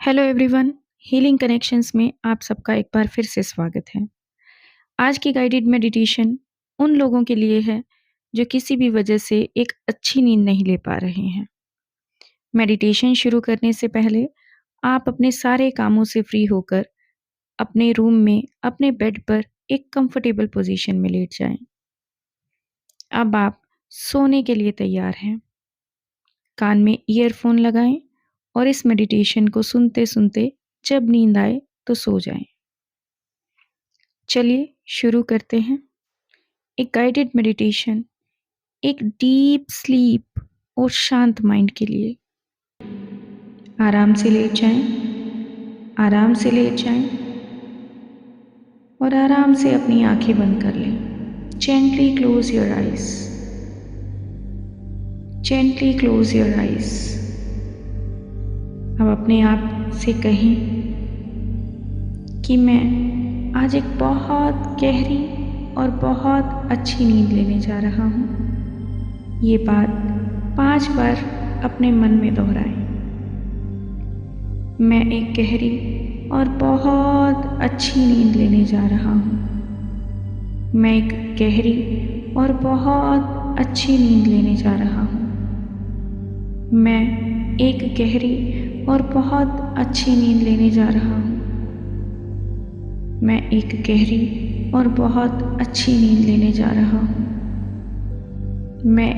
Hello everyone, healing connections में आप सबका एक बार फिर से स्वागत है। आज की गाइडेड मेडिटेशन उन लोगों के लिए है जो किसी भी वजह से एक अच्छी नींद नहीं ले पा रहे हैं। मेडिटेशन शुरू करने से पहले आप अपने सारे कामों से फ्री होकर अपने रूम में अपने बेड पर एक कंफर्टेबल पोजीशन में लेट जाएं। अब आप सोने के लिए तैयार हैं। कान में ईयरफोन लगाएं और इस मेडिटेशन को सुनते सुनते जब नींद आए तो सो जाएं। चलिए शुरू करते हैं। एक गाइडेड मेडिटेशन एक डीप स्लीप और शांत माइंड के लिए। आराम से लेट जाएं, आराम से लेट जाएं और आराम से अपनी आंखें बंद कर लें। Gently close your eyes, gently close your eyes. अब अपने आप से कहें कि मैं आज एक बहुत गहरी और बहुत अच्छी नींद लेने जा रहा हूँ। ये बात 5 बार अपने मन में दोहराएं। मैं एक गहरी और बहुत अच्छी नींद लेने जा रहा हूँ। मैं एक गहरी और बहुत अच्छी नींद लेने जा रहा हूँ। मैं एक गहरी और बहुत अच्छी नींद लेने जा रहा हूँ। मैं एक गहरी और बहुत अच्छी नींद लेने जा रहा हूँ। मैं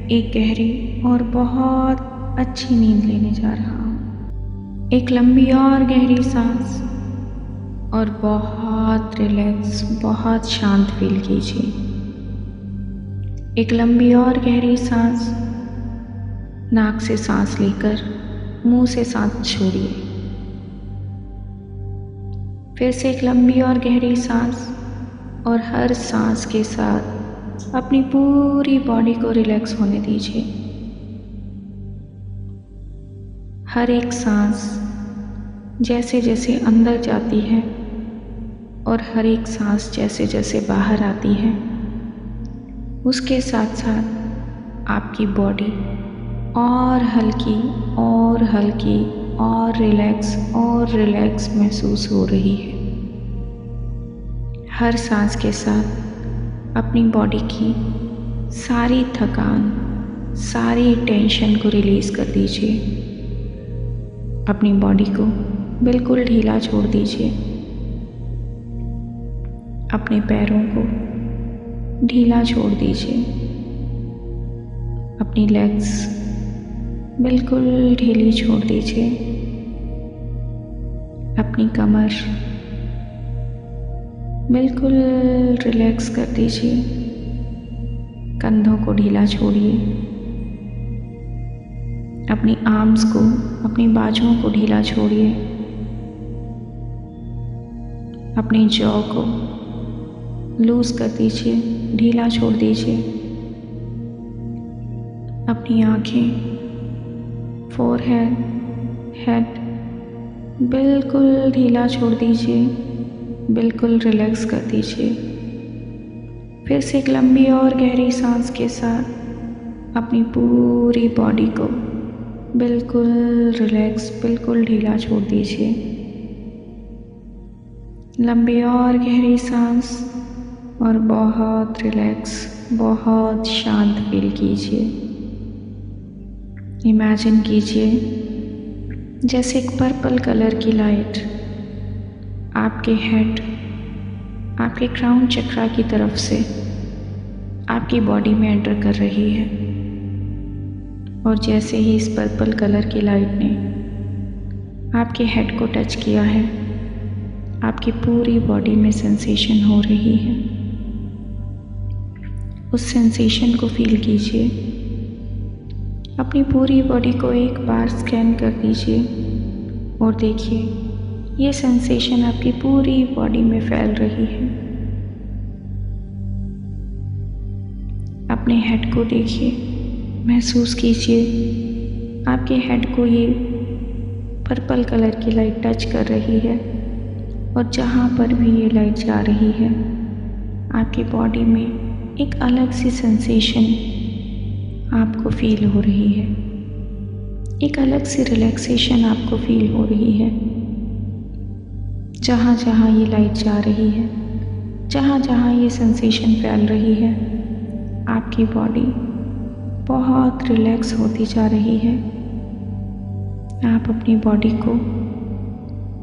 एक गहरी और बहुत अच्छी नींद लेने जा रहा हूँ। एक लंबी और गहरी सांस और बहुत रिलैक्स, बहुत शांत फील कीजिए। एक लंबी और गहरी सांस, नाक से सांस लेकर मुंह से सांस छोड़िए। फिर से एक लंबी और गहरी सांस और हर सांस के साथ अपनी पूरी बॉडी को रिलैक्स होने दीजिए। हर एक सांस जैसे जैसे अंदर जाती है और हर एक सांस जैसे जैसे बाहर आती है, उसके साथ साथ आपकी बॉडी और हल्की और हल्की और रिलैक्स महसूस हो रही है। हर सांस के साथ अपनी बॉडी की सारी थकान, सारी टेंशन को रिलीज़ कर दीजिए। अपनी बॉडी को बिल्कुल ढीला छोड़ दीजिए। अपने पैरों को ढीला छोड़ दीजिए। अपनी लेग्स बिल्कुल ढीली छोड़ दीजिए। अपनी कमर बिल्कुल रिलैक्स कर दीजिए। कंधों को ढीला छोड़िए। अपनी आर्म्स को, अपनी बाजुओं को ढीला छोड़िए। अपनी जॉ को लूज कर दीजिए, ढीला छोड़ दीजिए। अपनी आंखें, फोरहेड, हेड बिल्कुल ढीला छोड़ दीजिए, बिल्कुल रिलैक्स कर दीजिए। फिर से एक लंबी और गहरी सांस के साथ अपनी पूरी बॉडी को बिल्कुल रिलैक्स, बिल्कुल ढीला छोड़ दीजिए। लंबी और गहरी सांस और बहुत रिलैक्स, बहुत शांत फील कीजिए। इमेजिन कीजिए जैसे एक पर्पल कलर की लाइट आपके हेड, आपके क्राउन चक्रा की तरफ से आपकी बॉडी में एंटर कर रही है। और जैसे ही इस पर्पल कलर की लाइट ने आपके हेड को टच किया है, आपकी पूरी बॉडी में सेंसेशन हो रही है। उस सेंसेशन को फील कीजिए। अपनी पूरी बॉडी को एक बार स्कैन कर दीजिए और देखिए ये सेंसेशन आपकी पूरी बॉडी में फैल रही है। अपने हेड को देखिए, महसूस कीजिए आपके हेड को ये पर्पल कलर की लाइट टच कर रही है और जहाँ पर भी ये लाइट जा रही है, आपकी बॉडी में एक अलग सी सेंसेशन आपको फील हो रही है। एक अलग सी रिलैक्सेशन आपको फील हो रही है। जहाँ जहाँ ये लाइट जा रही है, जहाँ जहाँ ये सेंसेशन फैल रही है, आपकी बॉडी बहुत रिलैक्स होती जा रही है। आप अपनी बॉडी को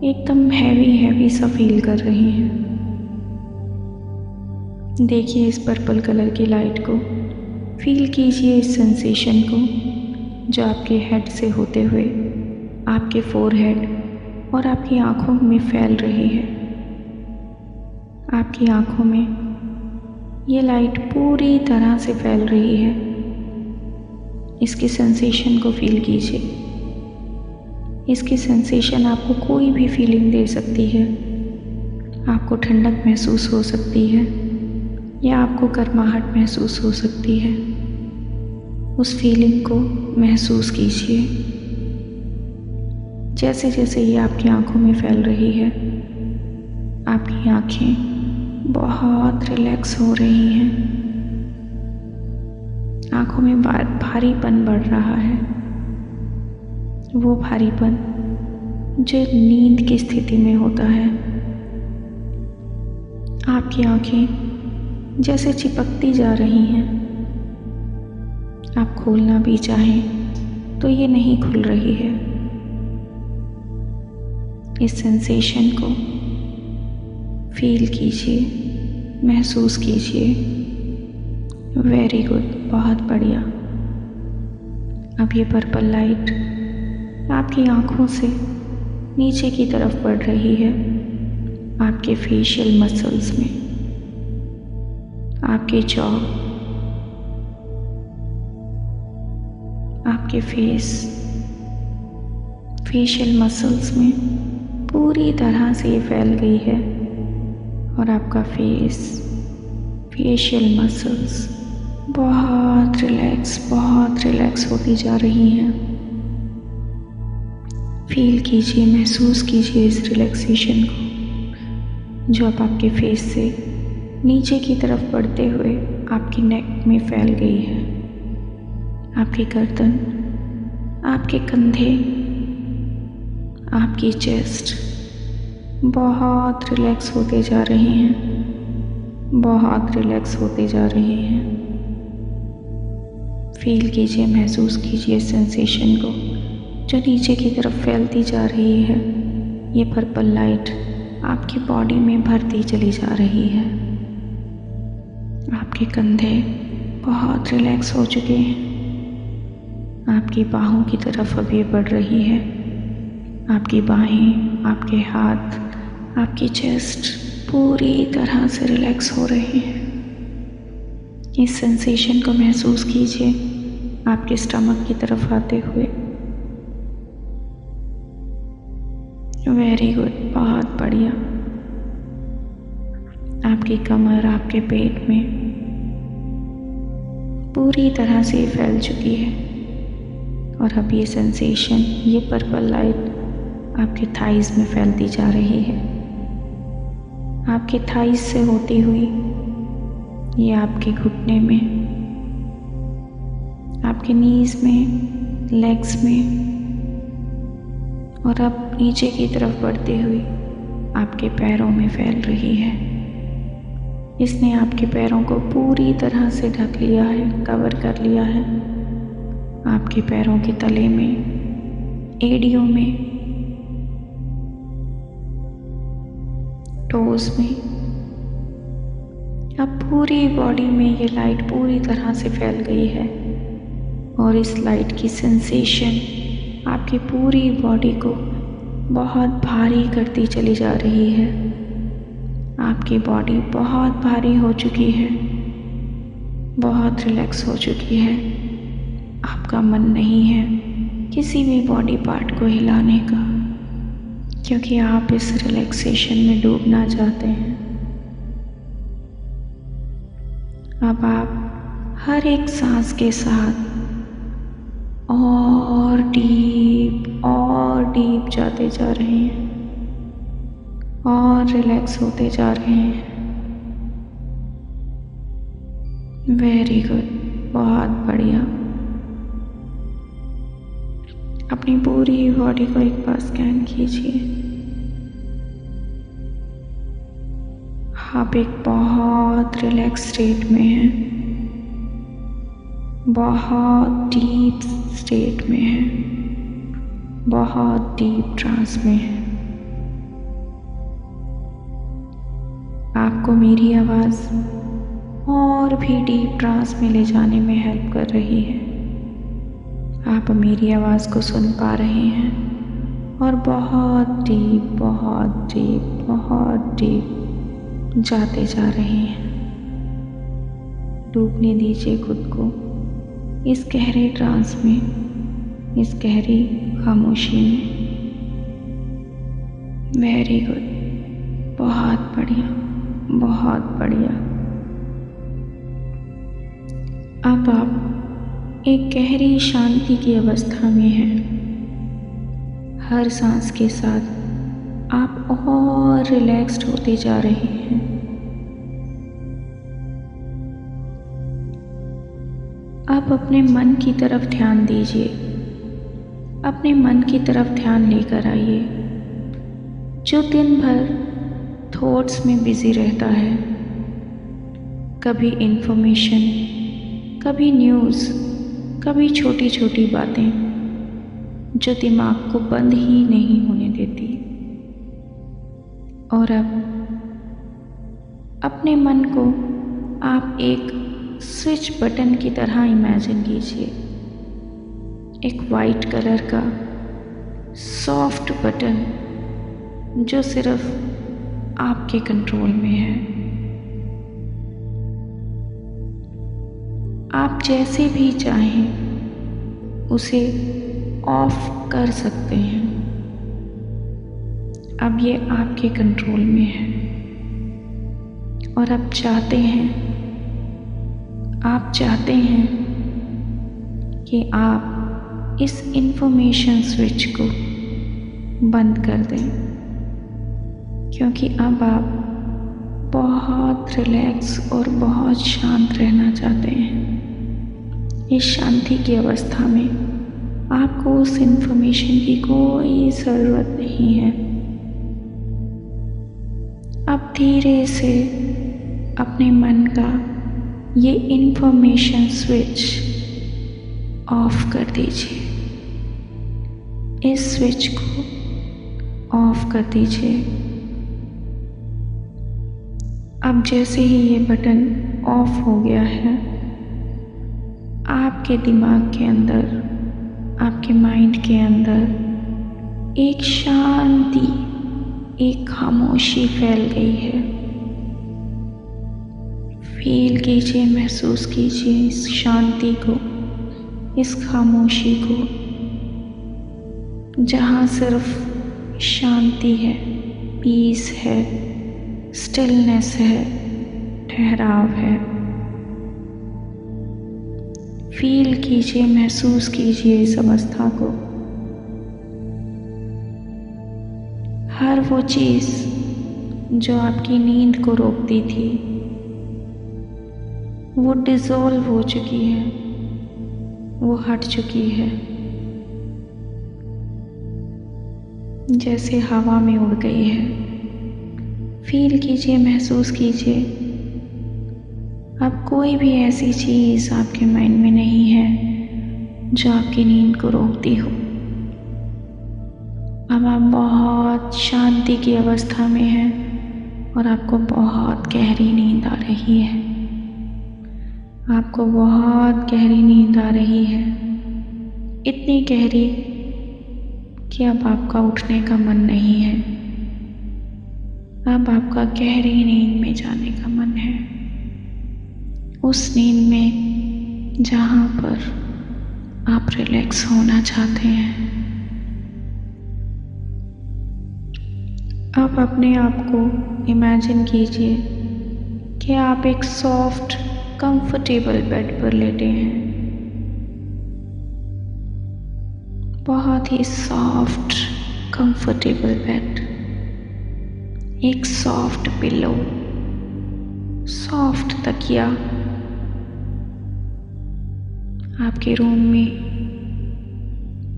एकदम हैवी सा फील कर रहे हैं। देखिए इस पर्पल कलर की लाइट को, फील कीजिए इस सेंसेशन को जो आपके हेड से होते हुए आपके फोरहेड और आपकी आँखों में फैल रही है। आपकी आँखों में ये लाइट पूरी तरह से फैल रही है। इसकी सेंसेशन को फील कीजिए। इसकी सेंसेशन आपको कोई भी फीलिंग दे सकती है। आपको ठंडक महसूस हो सकती है या आपको गर्माहट महसूस हो सकती है। उस फीलिंग को महसूस कीजिए। जैसे जैसे ये आपकी आंखों में फैल रही है, आपकी आंखें बहुत रिलैक्स हो रही हैं। आंखों में भारीपन बढ़ रहा है। वो भारीपन जो नींद की स्थिति में होता है। आपकी आंखें जैसे चिपकती जा रही हैं। आप खोलना भी चाहें तो ये नहीं खुल रही है। इस सेंसेशन को फील कीजिए, महसूस कीजिए। वेरी गुड, बहुत बढ़िया। अब ये पर्पल लाइट आपकी आंखों से नीचे की तरफ बढ़ रही है, आपके फेशियल मसल्स में, आपके जॉ, आपके फेशियल मसल्स में पूरी तरह से ये फैल गई है और आपका फेशियल मसल्स बहुत रिलैक्स होती जा रही हैं। फील कीजिए, महसूस कीजिए इस रिलैक्सेशन को जो अब आपके फेस से नीचे की तरफ बढ़ते हुए आपकी नेक में फैल गई है। आपकी गर्दन, आपके कंधे, आपकी चेस्ट बहुत रिलैक्स होते जा रहे हैं, बहुत रिलैक्स होते जा रहे हैं। फील कीजिए, महसूस कीजिए सेंसेशन को जो नीचे की तरफ फैलती जा रही है। ये पर्पल लाइट आपकी बॉडी में भरती चली जा रही है। आपके कंधे बहुत रिलैक्स हो चुके हैं। आपकी बाहों की तरफ अब ये बढ़ रही है। आपकी बाहें, आपके हाथ, आपकी चेस्ट पूरी तरह से रिलैक्स हो रहे हैं। इस सेंसेशन को महसूस कीजिए आपके स्टमक की तरफ आते हुए। वेरी गुड, बहुत बढ़िया। आपकी कमर, आपके पेट में पूरी तरह से फैल चुकी है और अब ये सेंसेशन, ये पर्पल लाइट आपके थाइज में फैलती जा रही है। आपके थाइज से होती हुई ये आपके घुटने में, आपके नीज में, लेग्स में और अब नीचे की तरफ बढ़ते हुए आपके पैरों में फैल रही है। इसने आपके पैरों को पूरी तरह से ढक लिया है, कवर कर लिया है। आपके पैरों के तले में, एड़ियों में, टोज में, अब पूरी बॉडी में ये लाइट पूरी तरह से फैल गई है और इस लाइट की सेंसेशन आपकी पूरी बॉडी को बहुत भारी करती चली जा रही है। आपकी बॉडी बहुत भारी हो चुकी है, बहुत रिलैक्स हो चुकी है। आपका मन नहीं है किसी भी बॉडी पार्ट को हिलाने का, क्योंकि आप इस रिलैक्सेशन में डूबना चाहते हैं। अब आप हर एक सांस के साथ और डीप जाते जा रहे हैं और रिलैक्स होते जा रहे हैं। वेरी गुड, बहुत बढ़िया। अपनी पूरी बॉडी को एक बार स्कैन कीजिए। आप एक बहुत रिलैक्स स्टेट में हैं, बहुत डीप स्टेट में हैं, बहुत डीप ट्रांस में हैं। आपको मेरी आवाज़ और भी डीप ट्रांस में ले जाने में हेल्प कर रही है। आप मेरी आवाज़ को सुन पा रहे हैं और बहुत डीप, बहुत डीप, बहुत डीप जाते जा रहे हैं। डूबने दीजिए खुद को इस गहरे ट्रांस में, इस गहरी खामोशी में। वेरी गुड, बहुत बढ़िया, बहुत बढ़िया। अब आप एक गहरी शांति की अवस्था में हैं। हर सांस के साथ आप और रिलैक्स्ड होते जा रहे हैं। आप अपने मन की तरफ ध्यान दीजिए। अपने मन की तरफ ध्यान लेकर आइए, जो दिन भर थॉट्स में बिजी रहता है। कभी इंफॉर्मेशन, कभी न्यूज़, कभी छोटी छोटी बातें जो दिमाग को बंद ही नहीं होने देती। और अब अपने मन को आप एक स्विच बटन की तरह इमेजिन कीजिए। एक वाइट कलर का सॉफ्ट बटन जो सिर्फ आपके कंट्रोल में है। आप जैसे भी चाहें उसे ऑफ कर सकते हैं। अब ये आपके कंट्रोल में है और आप चाहते हैं कि आप इस इंफॉर्मेशन स्विच को बंद कर दें, क्योंकि अब आप बहुत रिलैक्स और बहुत शांत रहना चाहते हैं। इस शांति की अवस्था में आपको उस इंफॉर्मेशन की कोई ज़रूरत नहीं है। अब धीरे से अपने मन का ये इंफॉर्मेशन स्विच ऑफ कर दीजिए। इस स्विच को ऑफ कर दीजिए। अब जैसे ही ये बटन ऑफ हो गया है, आपके दिमाग के अंदर, आपके माइंड के अंदर एक शांति, एक खामोशी फैल गई है। फील कीजिए, महसूस कीजिए इस शांति को, इस खामोशी को, जहाँ सिर्फ शांति है, पीस है, स्टिलनेस है, ठहराव है। फील कीजिए, महसूस कीजिए इस अवस्था को। हर वो चीज़ जो आपकी नींद को रोकती थी वो डिसॉल्व हो चुकी है, वो हट चुकी है, जैसे हवा में उड़ गई है। फील कीजिए, महसूस कीजिए। अब कोई भी ऐसी चीज़ आपके माइंड में नहीं है जो आपकी नींद को रोकती हो। अब आप बहुत शांति की अवस्था में हैं और आपको बहुत गहरी नींद आ रही है। आपको बहुत गहरी नींद आ रही है, इतनी गहरी कि अब आपका उठने का मन नहीं है। अब आपका गहरी नींद में जाने का मन है, उस नींद में जहाँ पर आप रिलैक्स होना चाहते हैं। आप अपने आप को इमेजिन कीजिए कि आप एक सॉफ्ट, कंफर्टेबल बेड पर लेटे हैं। बहुत ही सॉफ्ट, कंफर्टेबल बेड, एक सॉफ्ट पिलो, सॉफ्ट तकिया। आपके रूम में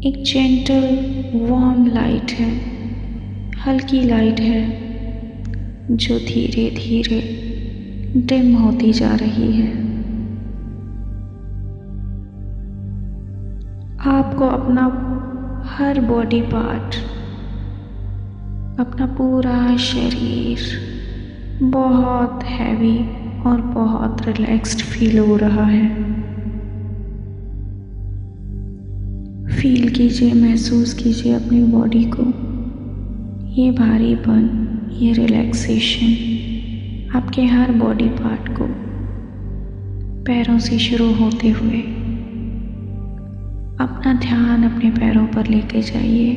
एक जेंटल वार्म लाइट है, हल्की लाइट है जो धीरे धीरे डिम होती जा रही है। आपको अपना हर बॉडी पार्ट, अपना पूरा शरीर बहुत हैवी और बहुत रिलैक्स्ड फील हो रहा है। फील कीजिए, महसूस कीजिए अपनी बॉडी को, ये भारीपन, ये रिलैक्सेशन आपके हर बॉडी पार्ट को पैरों से शुरू होते हुए अपना ध्यान अपने पैरों पर लेके जाइए।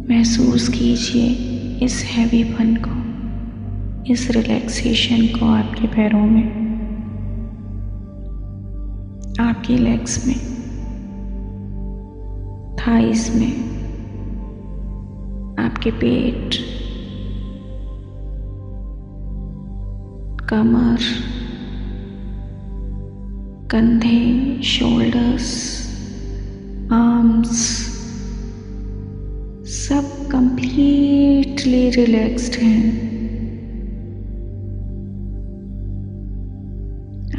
महसूस कीजिए इस हैवीपन को, इस रिलैक्सेशन को आपके पैरों में, आपकी लेग्स में, थाइस में, आपके पेट, कमर, कंधे, शोल्डर्स, आर्म्स, सब कंप्लीटली रिलैक्स्ड हैं।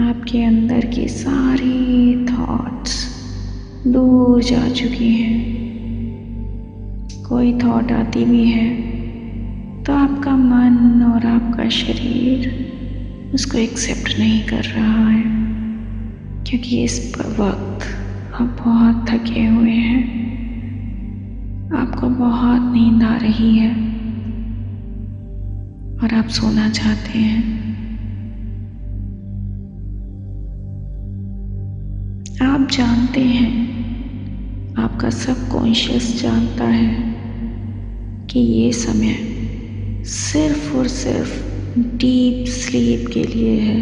आपके अंदर की सारी थॉट्स दूर जा चुकी हैं। कोई थॉट आती भी है तो आपका मन और आपका शरीर उसको एक्सेप्ट नहीं कर रहा है, क्योंकि इस वक्त आप बहुत थके हुए हैं, आपको बहुत नींद आ रही है और आप सोना चाहते हैं। आप जानते हैं, आपका सबकॉन्शियस जानता है कि ये समय सिर्फ और सिर्फ डीप स्लीप के लिए है।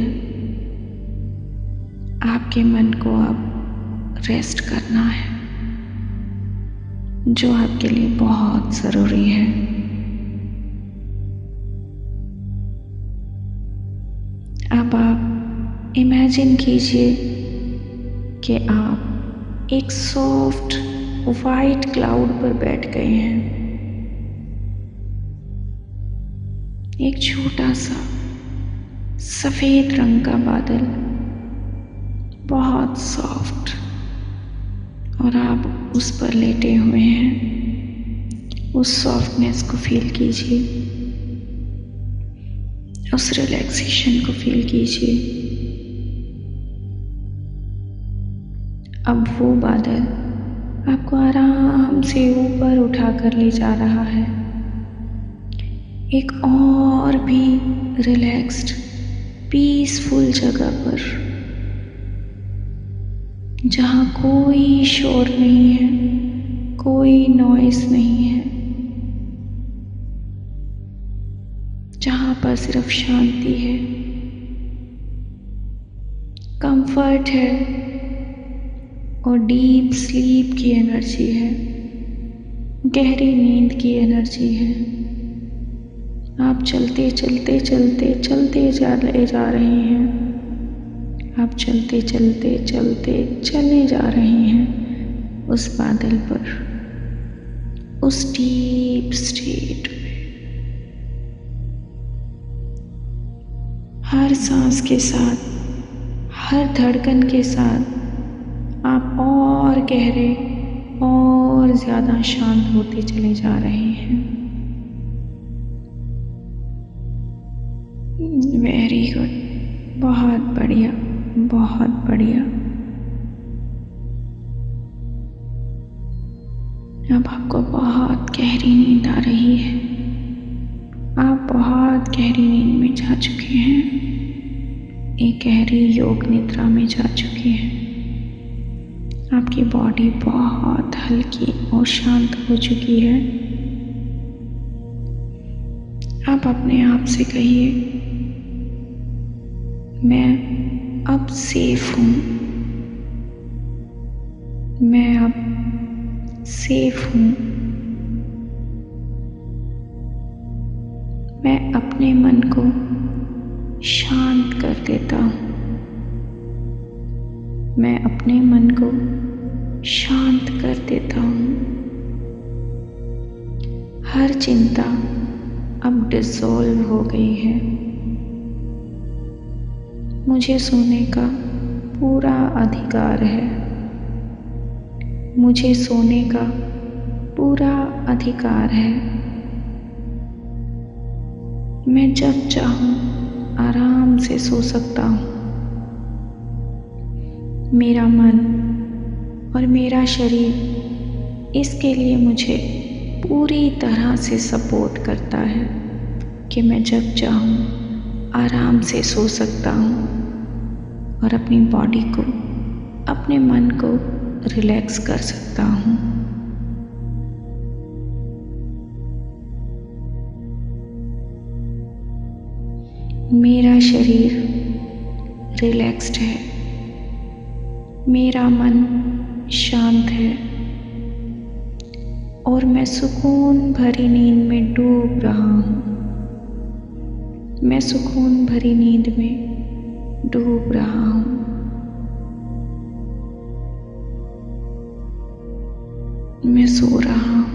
आपके मन को अब रेस्ट करना है, जो आपके लिए बहुत ज़रूरी है। अब आप इमेजिन कीजिए कि आप एक सॉफ्ट वाइट क्लाउड पर बैठ गए हैं। एक छोटा सा सफेद रंग का बादल, बहुत सॉफ्ट, और आप उस पर लेटे हुए हैं। उस सॉफ्टनेस को फील कीजिए, उस रिलैक्सेशन को फील कीजिए। अब वो बादल आपको आराम से ऊपर उठाकर ले जा रहा है, एक और भी रिलैक्स्ड पीसफुल जगह पर, जहाँ कोई शोर नहीं है, कोई नॉइस नहीं है, जहाँ पर सिर्फ शांति है, कंफर्ट है और डीप स्लीप की एनर्जी है, गहरी नींद की एनर्जी है। आप चलते चलते चलते चलते जा रहे हैं। आप चलते चलते चलते चले जा रहे हैं उस बादल पर, उस डीप स्टेट में। हर सांस के साथ, हर धड़कन के साथ आप और गहरे और ज़्यादा शांत होते चले जा रहे हैं। वेरी गुड, बहुत बढ़िया, बहुत बढ़िया। अब आपको बहुत गहरी नींद आ रही है। आप बहुत गहरी नींद में जा चुके हैं, एक गहरी योग निद्रा में जा चुके हैं। आपकी बॉडी बहुत हल्की और शांत हो चुकी है। आप अपने आप से कहिए, मैं अब सेफ हूँ, मैं अब सेफ हूँ। मैं अपने मन को शांत कर देता हूँ। मैं अपने मन को शांत कर देता हूँ। हर चिंता अब डिसॉल्व हो गई है। मुझे सोने का पूरा अधिकार है। मुझे सोने का पूरा अधिकार है। मैं जब चाहूँ आराम से सो सकता हूँ। मेरा मन और मेरा शरीर इसके लिए मुझे पूरी तरह से सपोर्ट करता है कि मैं जब चाहूँ आराम से सो सकता हूँ और अपनी बॉडी को, अपने मन को रिलैक्स कर सकता हूँ। मेरा शरीर रिलैक्स्ड है। मेरा मन शांत है और मैं सुकून भरी नींद में डूब रहा हूँ। मैं सुकून भरी नींद में डूब रहा हूँ। मैं सो रहा हूँ।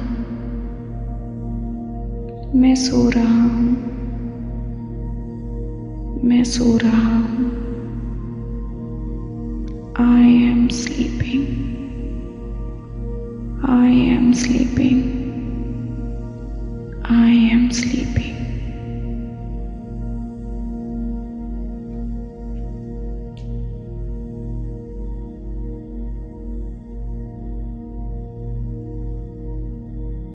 मैं सो रहा हूँ। मैं सो रहा हूँ। I am sleeping. I am sleeping. I am sleeping.